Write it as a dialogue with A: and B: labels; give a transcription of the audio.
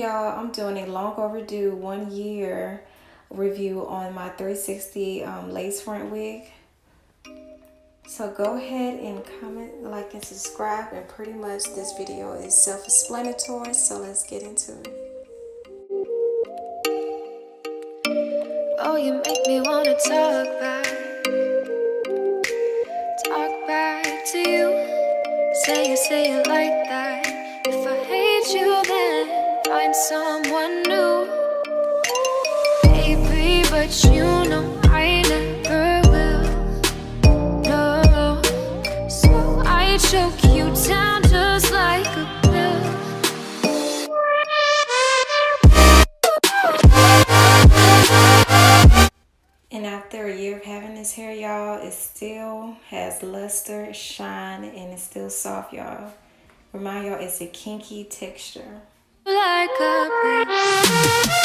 A: y'all, I'm doing a long overdue 1 year review on my 360 lace front wig. So go ahead and comment, like, and subscribe, and pretty much this video is self-explanatory, so let's get into it.
B: Oh, you make me wanna talk back to you. Say it like that. If I hate you, then find someone new. Baby, but you know I never will. No, so I choke you down just like a pill.
A: And after a year of having this hair, y'all, it still has luster, shine, and it's still soft, y'all. Remind y'all, it's a kinky texture.
B: Like a pill.